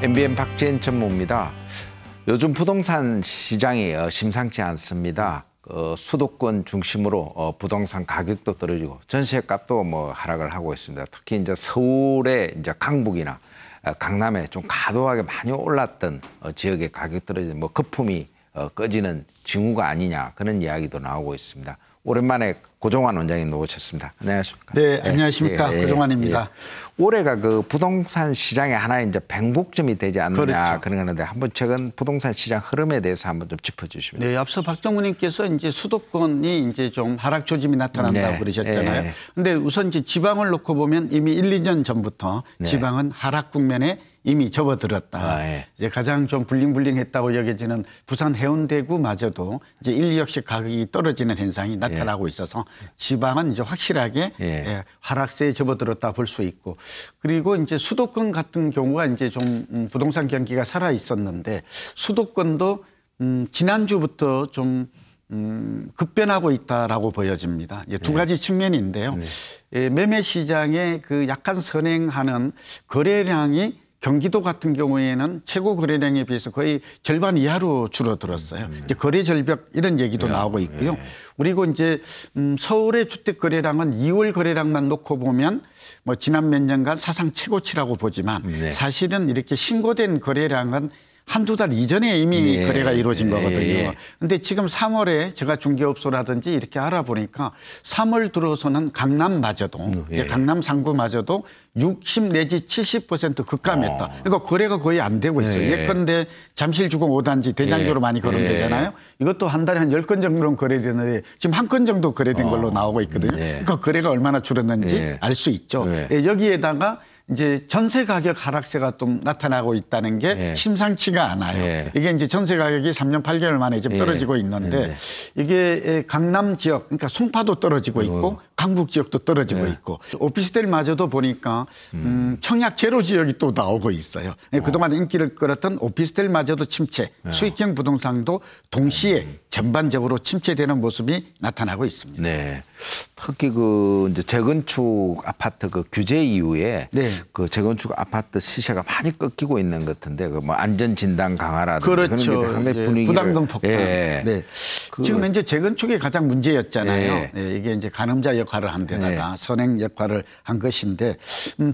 MBN 박재인 전무입니다. 요즘 부동산 시장이 심상치 않습니다. 수도권 중심으로 부동산 가격도 떨어지고 전세값도 하락을 하고 있습니다. 특히 이제 서울의 이제 강북이나 강남에 좀 과도하게 많이 올랐던 지역의 가격 떨어지는 거품이 꺼지는 징후가 아니냐 그런 이야기도 나오고 있습니다. 오랜만에 고종환 원장님 나오셨습니다. 안녕하십니까? 네, 안녕하십니까? 고종환입니다. 올해가 그 부동산 시장의 하나의 이제 뱅복점이 되지 않느냐 그렇죠. 그런 건데 한번 최근 부동산 시장 흐름에 대해서 한번 좀 짚어주시면. 네, 앞서 박정무님께서 이제 수도권이 이제 좀 하락 조짐이 나타난다고 그러셨잖아요. 근데 우선 이제 지방을 놓고 보면 이미 1, 2년 전부터 지방은 하락 국면에 이미 접어들었다. 이제 가장 좀 블링블링했다고 여겨지는 부산 해운대구마저도 이제 1, 2억씩 가격이 떨어지는 현상이 나타나고 있어서 지방은 이제 확실하게 하락세에 접어들었다 볼 수 있고, 그리고 이제 수도권 같은 경우가 이제 좀 부동산 경기가 살아 있었는데 수도권도 지난주부터 좀 급변하고 있다라고 보여집니다. 두 가지 측면인데요. 매매 시장에 그 약간 선행하는 거래량이 경기도 같은 경우에는 최고 거래량에 비해서 거의 절반 이하로 줄어들었어요. 이제 거래 절벽 이런 얘기도 나오고 있고요. 그리고 이제 서울의 주택 거래량은 2월 거래량만 놓고 보면 지난 몇 년간 사상 최고치라고 보지만 사실은 이렇게 신고된 거래량은 한두 달 이전에 이미 거래가 이루어진 거거든요. 그런데 지금 3월에 제가 중개업소라든지 이렇게 알아보니까 3월 들어서는 강남마저도 강남 상구마저도 60 내지 70% 급감했다. 그러니까 거래가 거의 안 되고 있어요. 예컨대 잠실주공 5단지 대장주로 많이 거론되잖아요. 이것도 한 달에 한 10건 정도는 거래되는데 지금 한 건 정도 거래된 걸로 나오고 있거든요. 그러니까 거래가 얼마나 줄었는지 알 수 있죠. 여기에다가 이제 전세 가격 하락세가 좀 나타나고 있다는 게 심상치가 않아요. 이게 이제 전세 가격이 3년 8개월 만에 좀 떨어지고 있는데 이게 강남 지역, 그러니까 송파도 떨어지고 있고 강북 지역도 떨어지고 있고 오피스텔마저도 보니까 청약 제로 지역이 또 나오고 있어요. 그동안 인기를 끌었던 오피스텔마저도 침체, 수익형 부동산도 동시에 전반적으로 침체되는 모습이 나타나고 있습니다. 네. 특히 그 이제 재건축 아파트 그 규제 이후에 그 재건축 아파트 시세가 많이 꺾이고 있는 것 같은데 그 안전 진단 강화라든지 그렇죠. 그런 게 분위기를 부담금 폭탄. 지금 이제 재건축이 가장 문제였잖아요. 이게 이제 가늠자 역할을 한 데다가 선행 역할을 한 것인데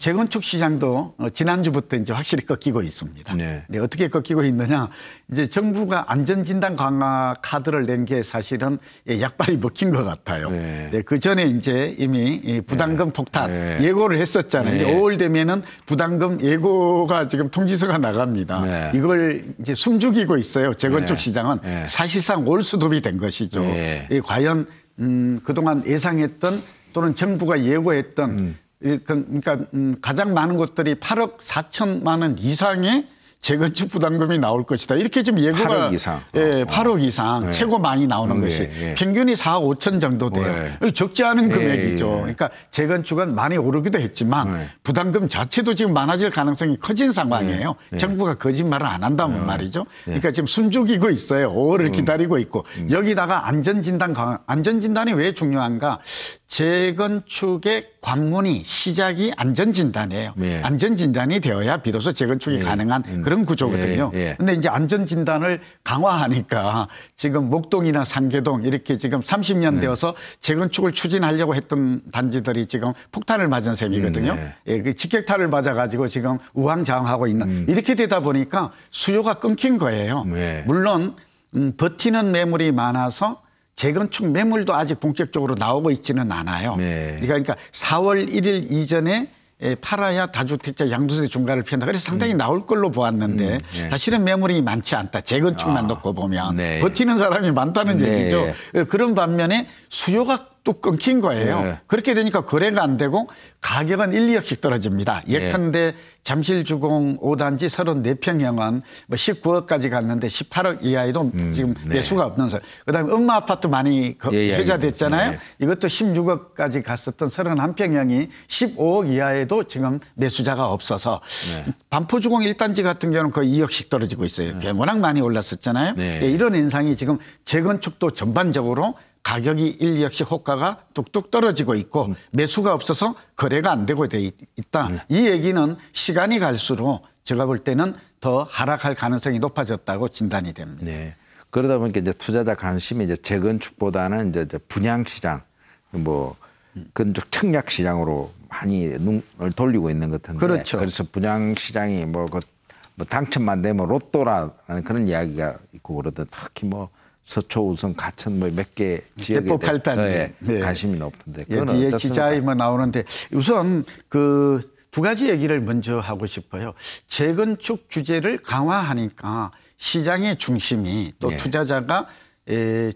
재건축 시장도 지난주부터 이제 확실히 꺾이고 있습니다. 어떻게 꺾이고 있느냐? 이제 정부가 안전 진단 강화 카드를 낸 게 사실은 약발이 먹힌 것 같아요. 그 전에 이제 이미 부담금 폭탄 예고를 했었잖아요. 5월 되면은 부담금 예고가 지금 통지서가 나갑니다. 이걸 이제 숨죽이고 있어요. 재건축 시장은 사실상 올수톱이 된 것이죠. 과연 그동안 예상했던 또는 정부가 예고했던 그러니까 가장 많은 곳들이 8억 4천만 원 이상의 재건축 부담금이 나올 것이다. 이렇게 좀 예고가 8억 이상. 8억 이상 최고 많이 나오는 것이 평균이 4억 5천 정도 돼요. 적지 않은 금액이죠. 그러니까 재건축은 많이 오르기도 했지만 부담금 자체도 지금 많아질 가능성이 커진 상황이에요. 정부가 거짓말을 안 한다면 말이죠. 그러니까 지금 숨죽이고 있어요. 5월을 기다리고 있고 여기다가 안전진단 강화. 안전진단이 왜 중요한가? 재건축의 관문이 시작이 안전진단이에요. 안전진단이 되어야 비로소 재건축이 가능한 그런 구조거든요. 그런데 이제 안전진단을 강화하니까 지금 목동이나 상계동 이렇게 지금 30년 되어서 재건축을 추진하려고 했던 단지들이 지금 폭탄을 맞은 셈이거든요. 그 직격탄을 맞아가지고 지금 우왕좌왕하고 있는 이렇게 되다 보니까 수요가 끊긴 거예요. 물론 버티는 매물이 많아서 재건축 매물도 아직 본격적으로 나오고 있지는 않아요. 그러니까 4월 1일 이전에 팔아야 다주택자 양도세 중과를 피한다. 그래서 상당히 나올 걸로 보았는데 사실은 매물이 많지 않다. 재건축만 놓고 보면 버티는 사람이 많다는 얘기죠. 그런 반면에 수요가 또 끊긴 거예요. 그렇게 되니까 거래가 안 되고 가격은 1, 2억씩 떨어집니다. 예컨대 잠실주공 5단지 34평형은 19억까지 갔는데 18억 이하에도 지금 매수가 없는 서 그다음에 엄마 아파트 많이 회자됐잖아요. 이것도 16억까지 갔었던 31평형이 15억 이하에도 지금 매수자가 없어서 반포주공 1단지 같은 경우는 거의 2억씩 떨어지고 있어요. 워낙 많이 올랐었잖아요. 이런 현상이 지금 재건축도 전반적으로 가격이 1, 2억씩 호가가 뚝뚝 떨어지고 있고 매수가 없어서 거래가 안 되고 돼 있다. 이 얘기는 시간이 갈수록 제가 볼 때는 더 하락할 가능성이 높아졌다고 진단이 됩니다. 네. 그러다 보니까 이제 투자자 관심이 이제 재건축보다는 이제 분양 시장, 뭐 건축 청약 시장으로 많이 눈을 돌리고 있는 것 같은데. 그렇죠. 그래서 분양 시장이 뭐 당첨만 되면 로또라는 그런 이야기가 있고 그러던 특히 뭐 서초, 우성, 가천 뭐 몇 개 지역에 개포 팔단지 네. 관심이 높던데. 그건 뒤에 어떻습니까? 지자이 뭐 나오는데 우선 그 두 가지 얘기를 먼저 하고 싶어요. 재건축 규제를 강화하니까 시장의 중심이 또 예. 투자자가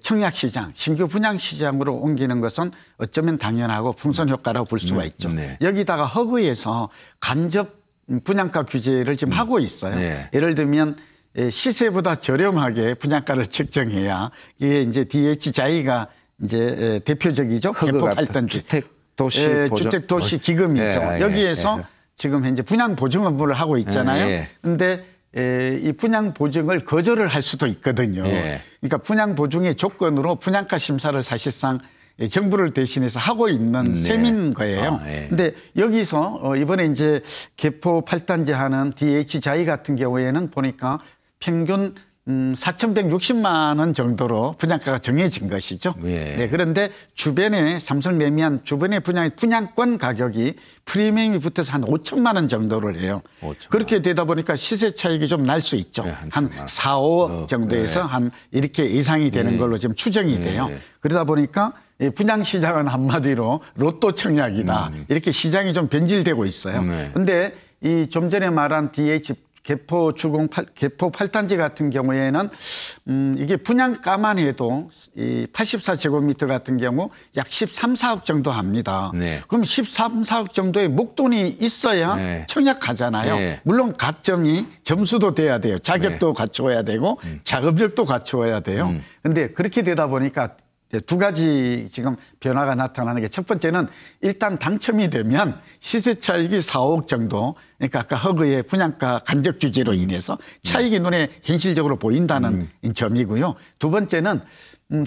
청약 시장, 신규 분양 시장으로 옮기는 것은 어쩌면 당연하고 풍선 효과라고 볼 수가 있죠. 네. 여기다가 허그에서 간접 분양가 규제를 지금 하고 있어요. 네. 예를 들면 시세보다 저렴하게 분양가를 책정해야 이게 이제 DH자이가 이제 대표적이죠. 개포 팔단지 주택 도시 기금이죠. 예, 여기에서 예. 지금 현재 분양 보증 업무를 하고 있잖아요. 그런데 이 분양 보증을 거절을 할 수도 있거든요. 예. 그러니까 분양 보증의 조건으로 분양가 심사를 사실상 정부를 대신해서 하고 있는 셈인 거예요. 그런데 여기서 이번에 이제 개포 8단지 하는 DH자이 같은 경우에는 보니까 평균 4,160만 원 정도로 분양가가 정해진 것이죠. 예. 네, 그런데 주변에 삼성 레미안 주변의 분양권 가격이 프리미엄이 붙어서 한 5천만 원 정도를 해요. 5천만. 그렇게 되다 보니까 시세 차익이 좀 날 수 있죠. 네, 한 4, 5억 정도에서 한 이렇게 예상이 되는 걸로 지금 추정이 돼요. 그러다 보니까 분양 시장은 한마디로 로또 청약이다. 이렇게 시장이 좀 변질되고 있어요. 그런데 이 좀 전에 말한 개포 8단지 같은 경우에는 이게 분양가만 해도 이 84제곱미터 같은 경우 약 13, 4억 정도 합니다. 네. 그럼 13, 4억 정도의 목돈이 있어야 청약하잖아요. 물론 가점이 점수도 돼야 돼요. 자격도 갖추어야 되고 작업력도 갖추어야 돼요. 그런데 그렇게 되다 보니까 두 가지 지금 변화가 나타나는 게 첫 번째는 일단 당첨이 되면 시세 차익이 4억 정도, 그러니까 아까 허그의 분양가 간접 규제로 인해서 차익이 눈에 현실적으로 보인다는 점이고요. 두 번째는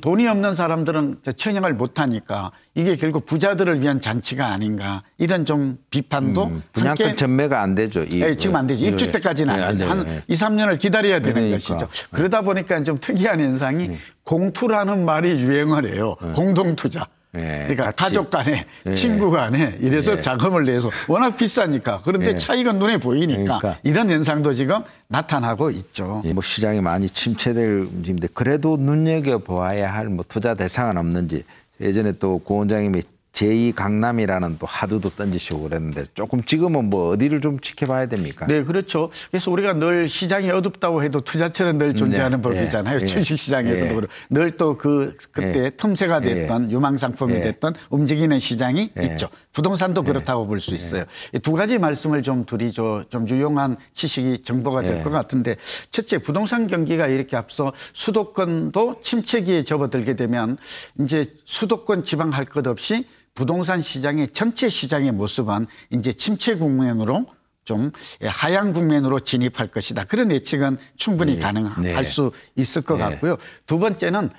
돈이 없는 사람들은 청약을 못하니까 이게 결국 부자들을 위한 잔치가 아닌가 이런 좀 비판도 분양권 전매가 안 되죠. 지금 안 되죠. 입주 때까지는 안 되죠. 한 2, 3년을 기다려야 되는 것이죠. 그러다 보니까 좀 특이한 현상이 공투라는 말이 유행을 해요. 공동투자. 그러니까 가족 간에 친구 간에 이래서 자금을 내서 워낙 비싸니까 그런데 차이가 눈에 보이니까 이런 현상도 지금 나타나고 있죠. 뭐 시장이 많이 침체될 움직임인데 그래도 눈여겨보아야 할 뭐 투자 대상은 없는지 예전에 또 고 원장님이 제2강남이라는 또 하두도 던지시고 그랬는데 조금 지금은 뭐 어디를 좀 지켜봐야 됩니까? 네, 그렇죠. 그래서 우리가 늘 시장이 어둡다고 해도 투자처는 늘 존재하는 법이잖아요. 주식시장에서도 그렇고 늘 또 그때 틈새가 됐던 유망상품이 됐던 움직이는 시장이 있죠. 부동산도 그렇다고 볼 수 있어요. 두 가지 말씀을 좀 드리죠. 좀 유용한 지식이 정보가 될 것 같은데 첫째 부동산 경기가 이렇게 앞서 수도권도 침체기에 접어들게 되면 이제 수도권 지방 할 것 없이 부동산 시장의 전체 시장의 모습은 이제 침체 국면으로 좀 하향 국면으로 진입할 것이다. 그런 예측은 충분히 가능할 수 있을 것 같고요. 두 번째는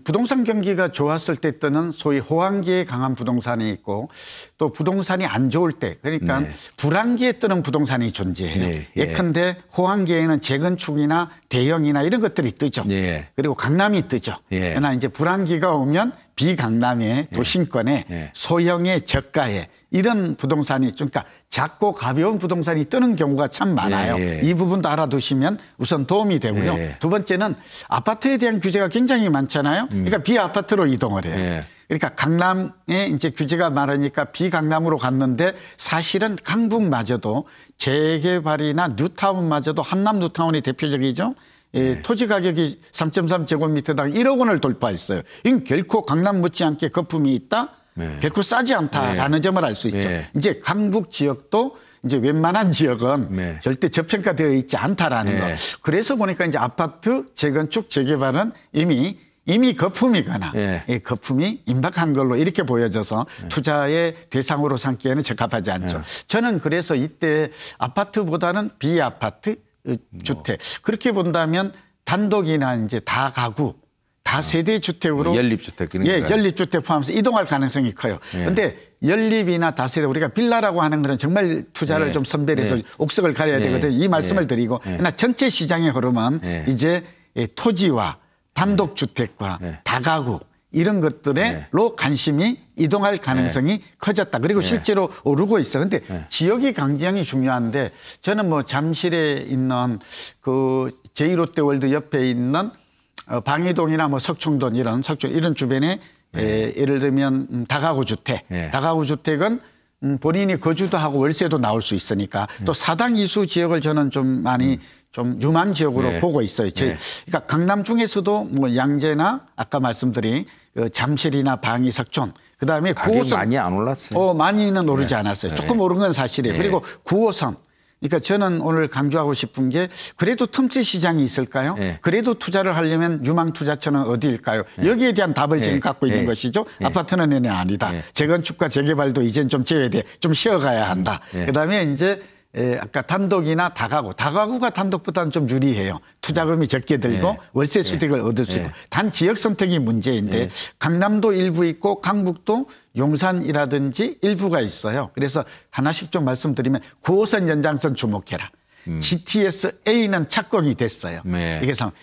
부동산 경기가 좋았을 때 뜨는 소위 호황기에 강한 부동산이 있고 또 부동산이 안 좋을 때 그러니까 불황기에 뜨는 부동산이 존재해요. 예컨대 호황기에는 재건축이나 대형이나 이런 것들이 뜨죠. 그리고 강남이 뜨죠. 그러나 이제 불황기가 오면 비강남의 도심권에 소형의 저가에 이런 부동산이 그러니까 작고 가벼운 부동산이 뜨는 경우가 참 많아요. 이 부분도 알아두시면 우선 도움이 되고요. 두 번째는 아파트에 대한 규제가 굉장히 많잖아요. 그러니까 비아파트로 이동을 해요. 그러니까 강남에 이제 규제가 많으니까 비강남으로 갔는데 사실은 강북마저도 재개발이나 뉴타운마저도 한남 뉴타운이 대표적이죠. 토지 가격이 3.3제곱미터당 1억 원을 돌파했어요. 이건 결코 강남 못지않게 거품이 있다. 결코 싸지 않다라는 점을 알 수 있죠. 이제 강북 지역도 이제 웬만한 지역은 절대 저평가되어 있지 않다라는 거. 그래서 보니까 이제 아파트 재건축 재개발은 이미 거품이거나 거품이 임박한 걸로 이렇게 보여져서 투자의 대상으로 삼기에는 적합하지 않죠. 저는 그래서 이때 아파트보다는 비아파트 주택 그렇게 본다면 단독이나 이제 다가구 다세대 주택으로 연립주택 그런 예, 거요? 연립주택 포함해서 이동할 가능성이 커요. 그런데 연립이나 다세대 우리가 빌라라고 하는 것은 정말 투자를 좀 선별해서 옥석을 가려야 되거든요. 이 말씀을 드리고 그러나 전체 시장의 흐름은 이제 토지와 단독주택과 다가구 이런 것들로 관심이 이동할 가능성이 커졌다. 그리고 실제로 오르고 있어. 근데 지역의 강경이 중요한데 저는 뭐 잠실에 있는 그 제2롯데월드 옆에 있는 방이동이나 뭐 석촌동 이런 주변에 예를 들면 다가구 주택. 다가구 주택은 본인이 거주도 하고 월세도 나올 수 있으니까 또 사당 이수 지역을 저는 좀 많이 좀 유망 지역으로 보고 있어요. 그러니까 강남 중에서도 뭐 양재나 아까 말씀드린 잠실이나 방이, 석촌 그다음에 9호선 많이 안 올랐어요. 많이는 오르지 않았어요. 조금 오른 건 사실이에요. 그리고 9호선 그러니까 저는 오늘 강조하고 싶은 게 그래도 틈새 시장이 있을까요? 그래도 투자를 하려면 유망 투자처는 어디일까요? 여기에 대한 답을 지금 갖고 있는 것이죠. 아파트는 아니다. 재건축과 재개발도 이젠 좀 제외돼. 좀 쉬어가야 한다. 그다음에 이제 아까 단독이나 다가구가 단독보다는 좀 유리해요. 투자금이 적게 들고 월세 수익을 얻을 수 있고 단 지역 선택이 문제인데 강남도 일부 있고 강북도 용산이라든지 일부가 있어요. 그래서 하나씩 좀 말씀드리면 9호선 연장선 주목해라. GTX-A는 착공이 됐어요.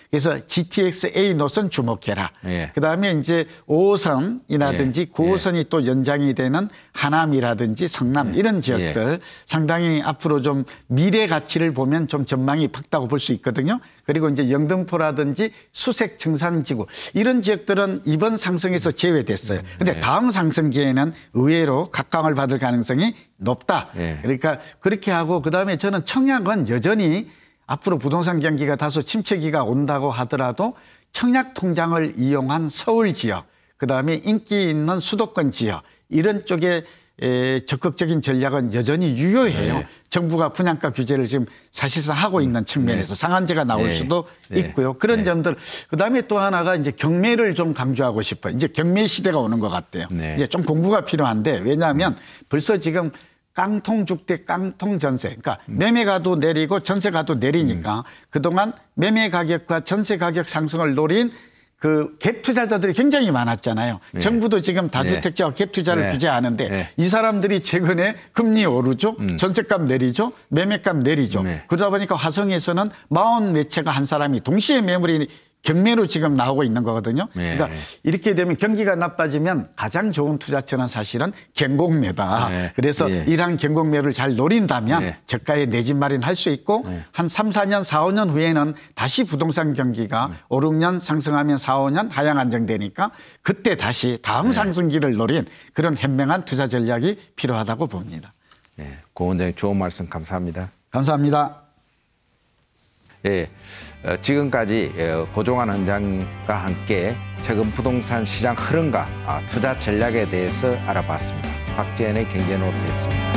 그래서 GTX-A 노선 주목해라. 그다음에 이제 5호선이라든지 9호선이 또 연장이 되는 하남이라든지 성남 이런 지역들 상당히 앞으로 좀 미래 가치를 보면 좀 전망이 밝다고 볼 수 있거든요. 그리고 이제 영등포라든지 수색 증산지구 이런 지역들은 이번 상승에서 제외됐어요. 그런데 다음 상승기에는 의외로 각광을 받을 가능성이 높다. 그러니까 그렇게 하고 그다음에 저는 청약은 여전히 앞으로 부동산 경기가 다소 침체기가 온다고 하더라도 청약 통장을 이용한 서울 지역 그다음에 인기 있는 수도권 지역 이런 쪽에 적극적인 전략은 여전히 유효해요. 정부가 분양가 규제를 지금 사실상 하고 있는 측면에서 상한제가 나올 수도 있고요. 그런 점들. 그다음에 또 하나가 이제 경매를 좀 강조하고 싶어요. 이제 경매 시대가 오는 것 같아요. 이제 좀 공부가 필요한데 왜냐하면 벌써 지금 깡통주택, 깡통전세. 그러니까 매매가도 내리고 전세가도 내리니까 그동안 매매 가격과 전세 가격 상승을 노린 그 갭 투자자들이 굉장히 많았잖아요. 정부도 지금 다주택자와 갭 투자를 규제하는데 이 사람들이 최근에 금리 오르죠. 전세값 내리죠. 매매값 내리죠. 그러다 보니까 화성에서는 44채가 한 사람이 동시에 매물이 경매로 지금 나오고 있는 거거든요. 그러니까 이렇게 되면 경기가 나빠지면 가장 좋은 투자처는 사실은 경공매다. 그래서 이러한 경공매를 잘 노린다면 저가에 내 집 마련할 수 있고 한 3, 4년, 4, 5년 후에는 다시 부동산 경기가 5, 6년 상승하면 4, 5년 하향 안정되니까 그때 다시 다음 상승기를 노린 그런 현명한 투자 전략이 필요하다고 봅니다. 고 원장님 좋은 말씀 감사합니다. 감사합니다. 지금까지 고종환 원장과 함께 최근 부동산 시장 흐름과 투자 전략에 대해서 알아봤습니다. 박지현의 경제노트였습니다.